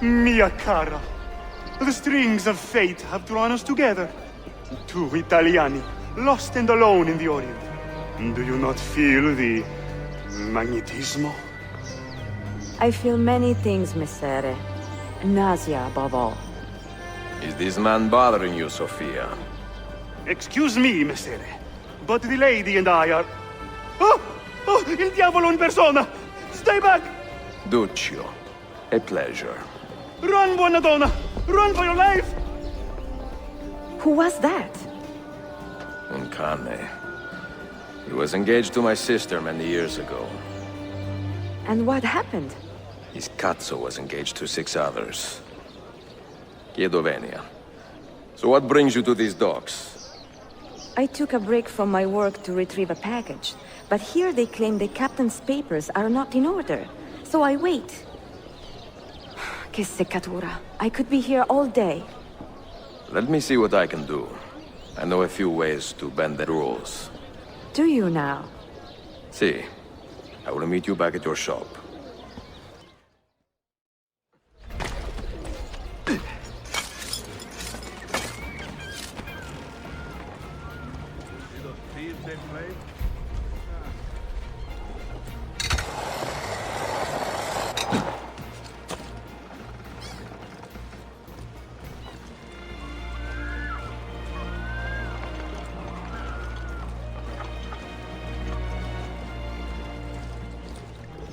Mia cara, the strings of fate have drawn us together. Two Italiani, lost and alone in the Orient. Do you not feel the magnetismo? I feel many things, Messere. Nausea above all. Is this man bothering you, Sofia? Excuse me, Messere, but the lady and I are... Oh! Oh, il diavolo in persona! Stay back! Duccio, a pleasure. Run, buona donna! Run for your life! Who was that? Un cane. He was engaged to my sister many years ago. And what happened? His cazzo was engaged to 6 others. Chiedo venia. So what brings you to these docks? I took a break from my work to retrieve a package, but here they claim the captain's papers are not in order, so I wait. Che seccatura. I could be here all day. Let me see what I can do. I know a few ways to bend the rules. Do you now? See, I will meet you back at your shop.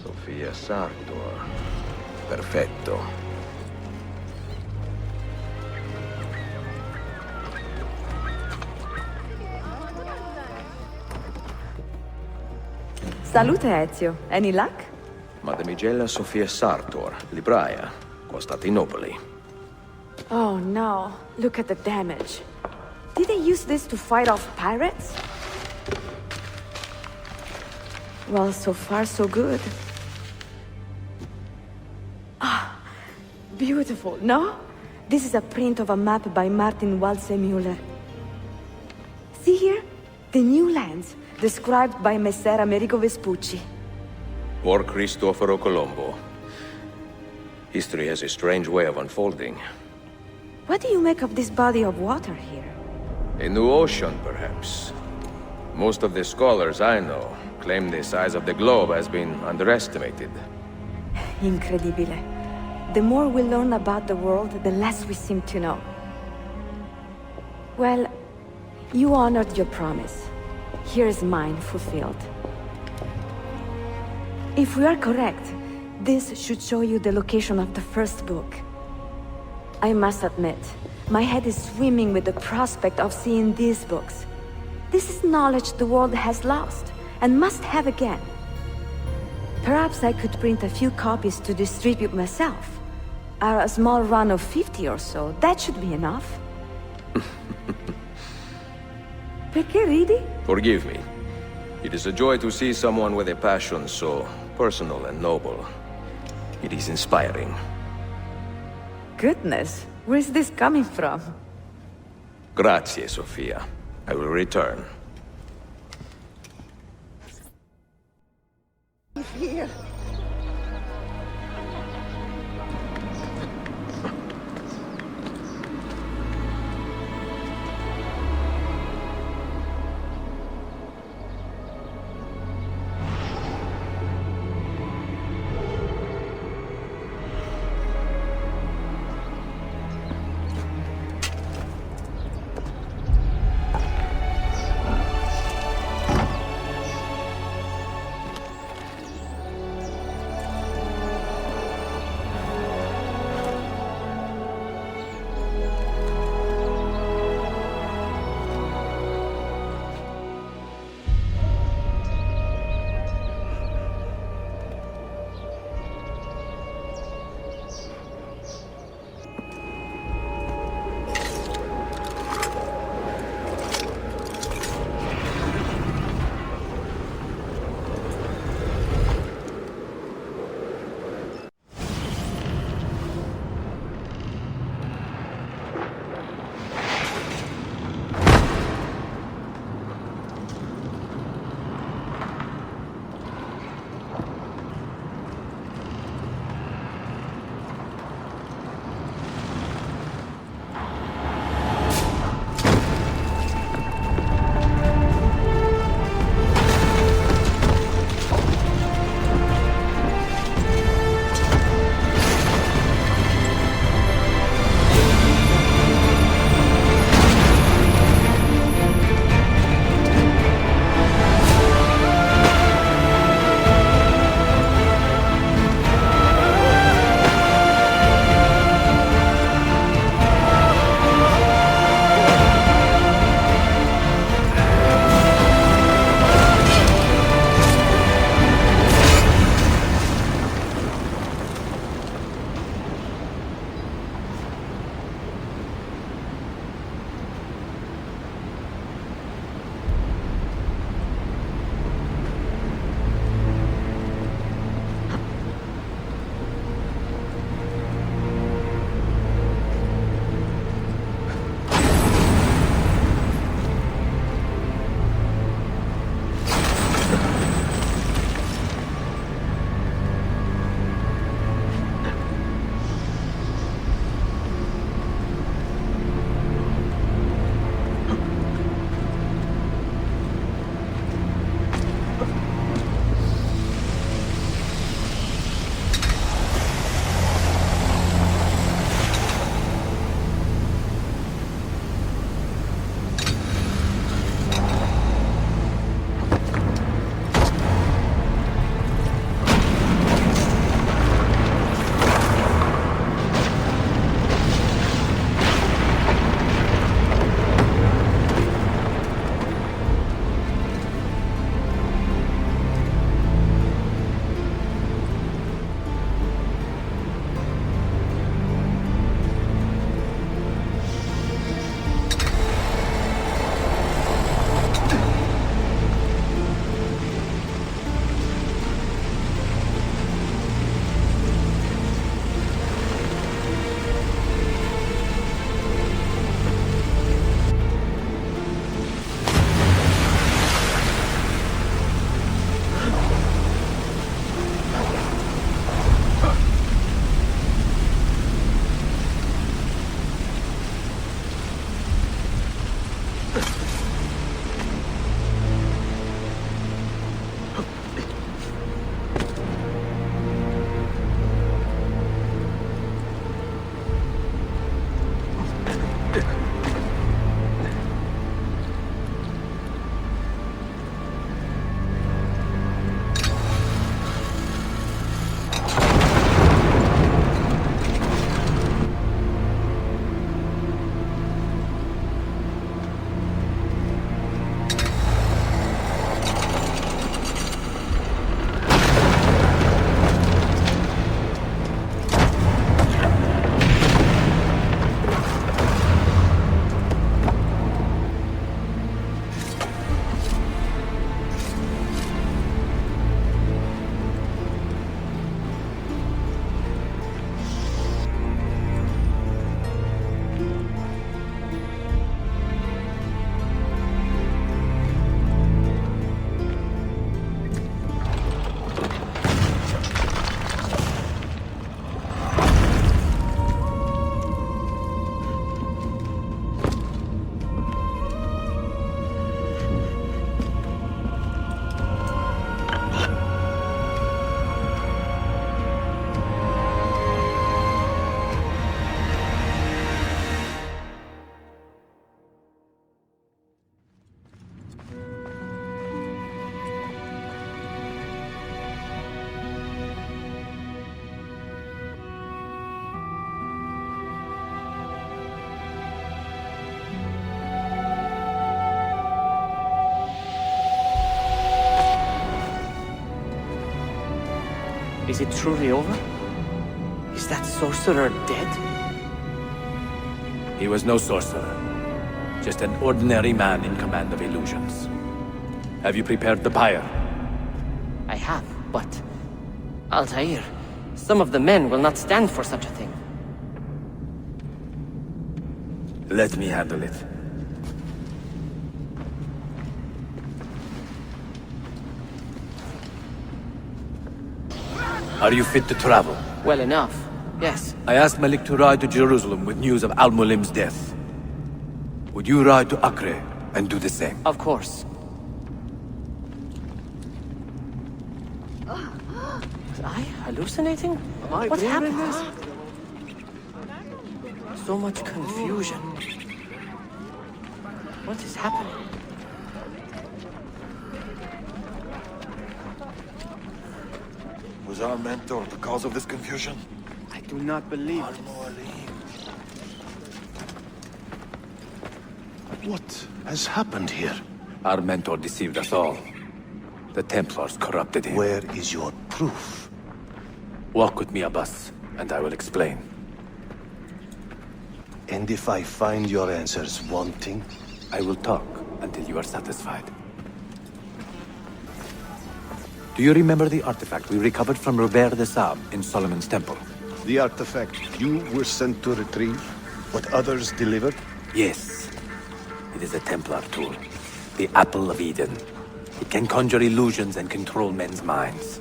Sofia Sartor. Perfetto. Salute, Ezio. Any luck? Mademoiselle Sofia Sartor, libraia, Constantinople. Oh no. Look at the damage. Did they use this to fight off pirates? Well, so far so good. Ah, beautiful, no? This is a print of a map by Martin Waldseemüller. See here? The new lands, described by Messer Amerigo Vespucci. Or Cristoforo Colombo. History has a strange way of unfolding. What do you make of this body of water here? A new ocean, perhaps. Most of the scholars I know claim the size of the globe has been underestimated. Incredibile. The more we learn about the world, the less we seem to know. Well, you honored your promise. Here's mine fulfilled. If we are correct, this should show you the location of the first book. I must admit, my head is swimming with the prospect of seeing these books. This is knowledge the world has lost, and must have again. Perhaps I could print a few copies to distribute myself. A small run of 50 or so, that should be enough. Perché ridi? Forgive me. It is a joy to see someone with a passion so personal and noble. It is inspiring. Goodness, where's this coming from? Grazie, Sofia. I will return. Here. Is it truly over? Is that sorcerer dead? He was no sorcerer. Just an ordinary man in command of illusions. Have you prepared the pyre? I have, but... Altair, some of the men will not stand for such a thing. Let me handle it. Are you fit to travel? Well enough, yes. I asked Malik to ride to Jerusalem with news of Al-Mulim's death. Would you ride to Acre and do the same? Of course. Was I hallucinating? What happened? So much confusion. What is happening? Was our mentor the cause of this confusion? I do not believe it. What has happened here? Our mentor deceived us all. The Templars corrupted him. Where is your proof? Walk with me, Abbas, and I will explain. And if I find your answers wanting? I will talk until you are satisfied. Do you remember the artifact we recovered from Robert de Sab in Solomon's temple? The artifact you were sent to retrieve? What others delivered? Yes. It is a Templar tool. The Apple of Eden. It can conjure illusions and control men's minds.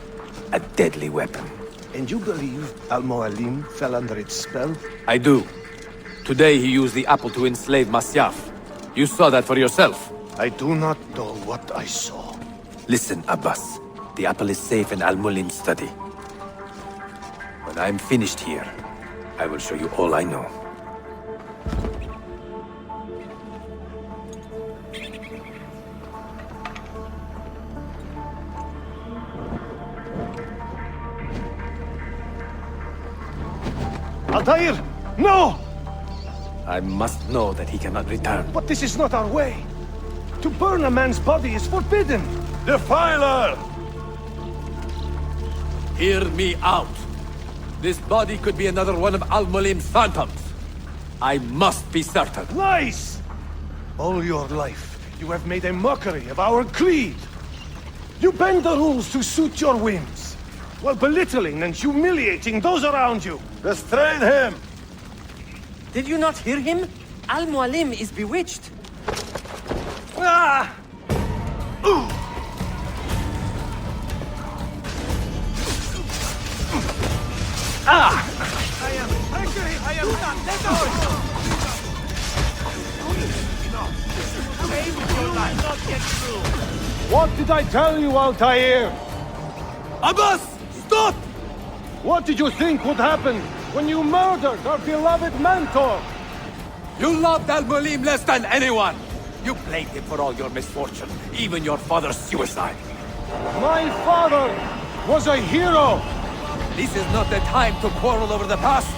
A deadly weapon. And you believe Al-Mualim fell under its spell? I do. Today he used the apple to enslave Masyaf. You saw that for yourself. I do not know what I saw. Listen, Abbas. The apple is safe in Al-Mulim's study. When I'm finished here, I will show you all I know. Altair! No! I must know that he cannot return. But this is not our way. To burn a man's body is forbidden. Defiler! Hear me out. This body could be another one of Al-Mulim's phantoms. I must be certain. Lies! All your life, you have made a mockery of our creed. You bend the rules to suit your whims, while belittling and humiliating those around you. Restrain him! Did you not hear him? Al-Mualim is bewitched. Ah! Ooh! Ah! I am angry! I am not! Let go! What did I tell you, Altair? Abbas! Stop! What did you think would happen when you murdered our beloved mentor? You loved Al-Mulim less than anyone! You blamed him for all your misfortune, even your father's suicide. My father was a hero! This is not the time to quarrel over the past.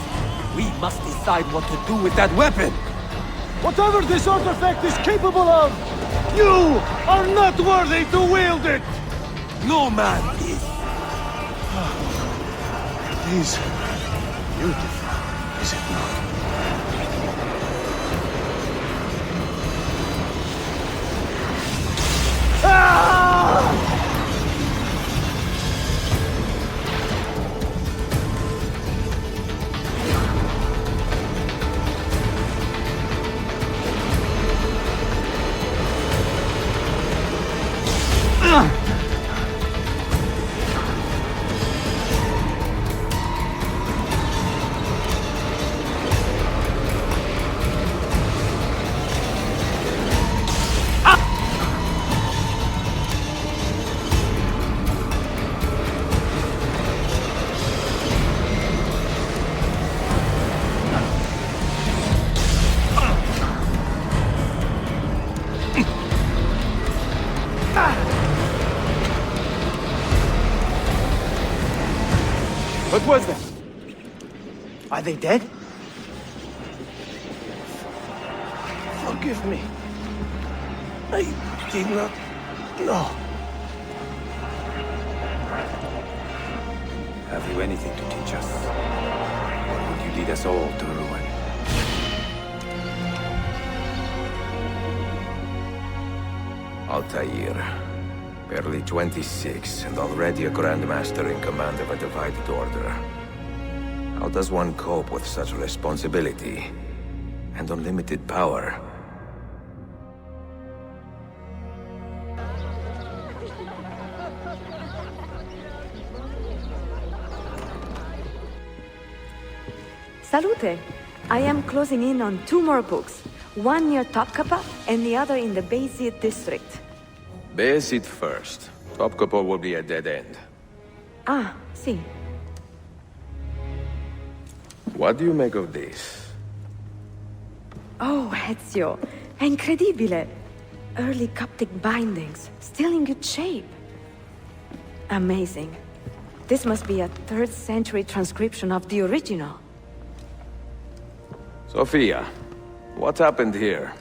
We must decide what to do with that weapon. Whatever this artifact is capable of, you are not worthy to wield it! No man is. It is beautiful, is it not? Ah! What was that? Are they dead? Forgive me. I did not know. Have you anything to teach us? Or would you lead us all to ruin? Altair. Barely 26, and already a Grand Master in command of a divided order. How does one cope with such responsibility and unlimited power? Salute! I am closing in on 2 more books. One near Topkapı and the other in the Bayezid district. Bayezid first. Topkapı will be a dead end. Ah, see. What do you make of this? Oh, Ezio. Incredibile. Early Coptic bindings, still in good shape. Amazing. This must be a 3rd century transcription of the original. Sofia, what happened here?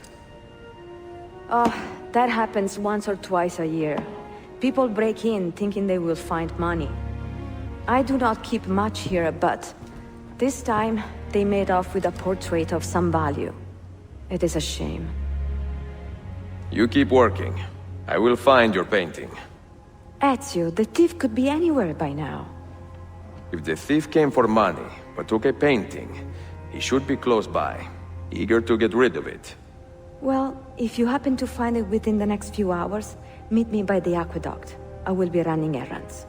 Oh, that happens once or twice a year. People break in thinking they will find money. I do not keep much here, but this time they made off with a portrait of some value. It is a shame. You keep working. I will find your painting. Ezio, the thief could be anywhere by now. If the thief came for money, but took a painting, he should be close by, eager to get rid of it. Well, if you happen to find it within the next few hours, meet me by the aqueduct. I will be running errands.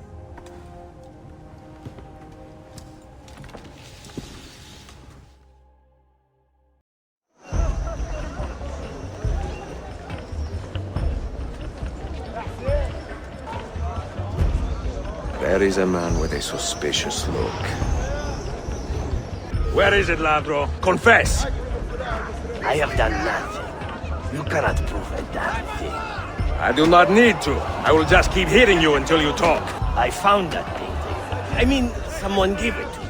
There is a man with a suspicious look. Where is it, ladro? Confess! I have done nothing. You cannot prove a damn thing. I do not need to. I will just keep hitting you until you talk. I found that painting. I mean, someone gave it to me.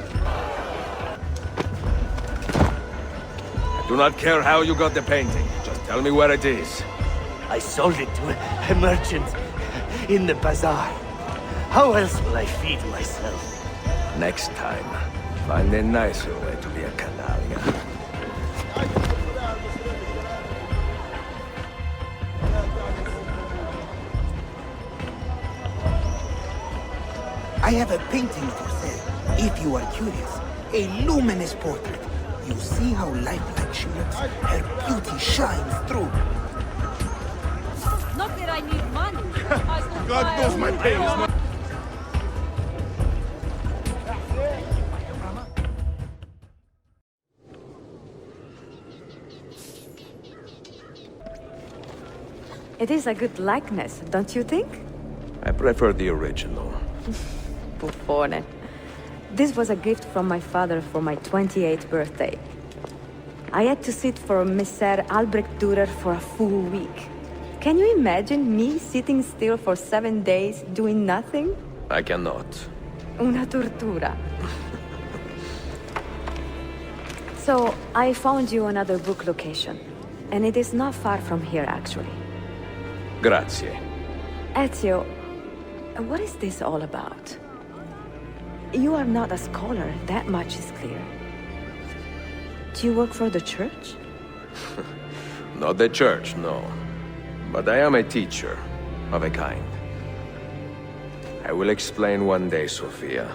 I do not care how you got the painting. Just tell me where it is. I sold it to a merchant in the bazaar. How else will I feed myself? Next time, find a nicer way to be a canalla. I have a painting for sale, if you are curious. A luminous portrait. You see how lifelike she looks? Her beauty shines through. Not that I need money. God knows my pain is not... It is a good likeness, don't you think? I prefer the original. Buffone. This was a gift from my father for my 28th birthday. I had to sit for Messer Albrecht Dürer for a full week. Can you imagine me sitting still for 7 days, doing nothing? I cannot. Una tortura. So, I found you another book location. And it is not far from here, actually. Grazie. Ezio, what is this all about? You are not a scholar, that much is clear. Do you work for the church? Not the church, no. But I am a teacher, of a kind. I will explain one day, Sofia.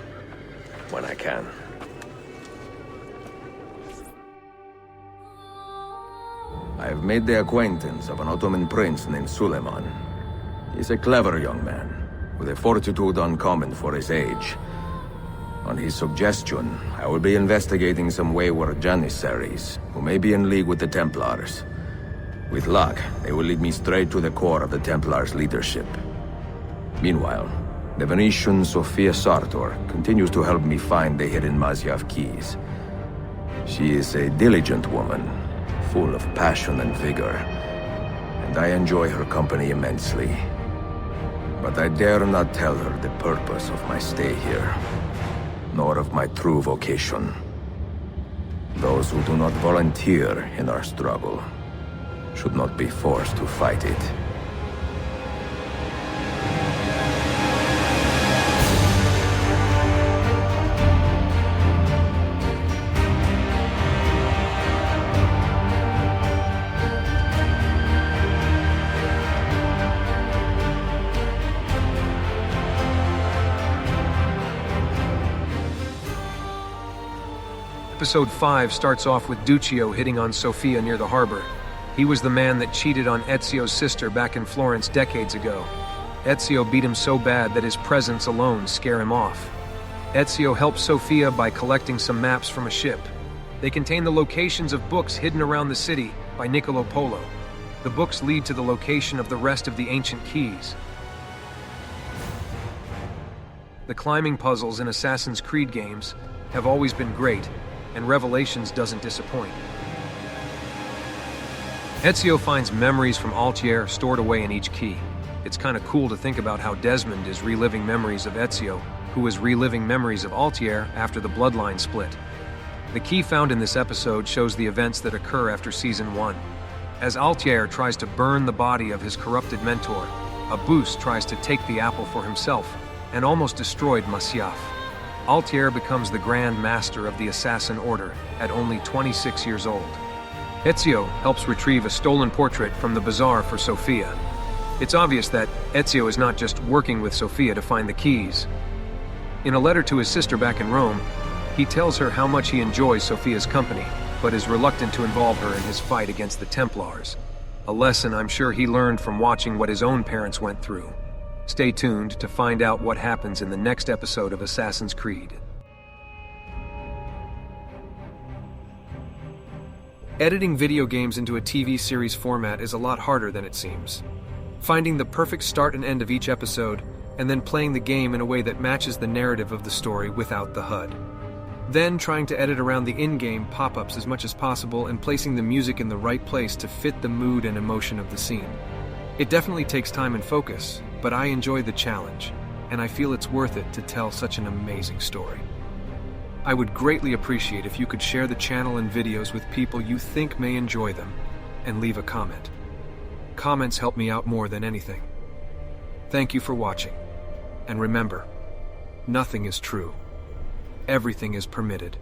When I can. I have made the acquaintance of an Ottoman prince named Suleiman. He's a clever young man, with a fortitude uncommon for his age. On his suggestion, I will be investigating some wayward Janissaries, who may be in league with the Templars. With luck, they will lead me straight to the core of the Templars' leadership. Meanwhile, the Venetian Sofia Sartor continues to help me find the hidden Masyaf keys. She is a diligent woman, full of passion and vigor, and I enjoy her company immensely. But I dare not tell her the purpose of my stay here, nor of my true vocation. Those who do not volunteer in our struggle should not be forced to fight it. Episode 5 starts off with Duccio hitting on Sofia near the harbor. He was the man that cheated on Ezio's sister back in Florence decades ago. Ezio beat him so bad that his presence alone scared him off. Ezio helps Sofia by collecting some maps from a ship. They contain the locations of books hidden around the city by Niccolo Polo. The books lead to the location of the rest of the ancient keys. The climbing puzzles in Assassin's Creed games have always been great, and Revelations doesn't disappoint. Ezio finds memories from Altair stored away in each key. It's kind of cool to think about how Desmond is reliving memories of Ezio, who is reliving memories of Altair after the bloodline split. The key found in this episode shows the events that occur after Season 1. As Altair tries to burn the body of his corrupted mentor, a Boost tries to take the apple for himself and almost destroyed Masyaf. Altair becomes the Grand Master of the Assassin Order at only 26 years old. Ezio helps retrieve a stolen portrait from the bazaar for Sofia. It's obvious that Ezio is not just working with Sofia to find the keys. In a letter to his sister back in Rome, he tells her how much he enjoys Sofia's company, but is reluctant to involve her in his fight against the Templars. A lesson I'm sure he learned from watching what his own parents went through. Stay tuned to find out what happens in the next episode of Assassin's Creed. Editing video games into a TV series format is a lot harder than it seems. Finding the perfect start and end of each episode, and then playing the game in a way that matches the narrative of the story without the HUD. Then trying to edit around the in-game pop-ups as much as possible and placing the music in the right place to fit the mood and emotion of the scene. It definitely takes time and focus, but I enjoy the challenge, and I feel it's worth it to tell such an amazing story. I would greatly appreciate if you could share the channel and videos with people you think may enjoy them, and leave a comment. Comments help me out more than anything. Thank you for watching, and remember, nothing is true. Everything is permitted.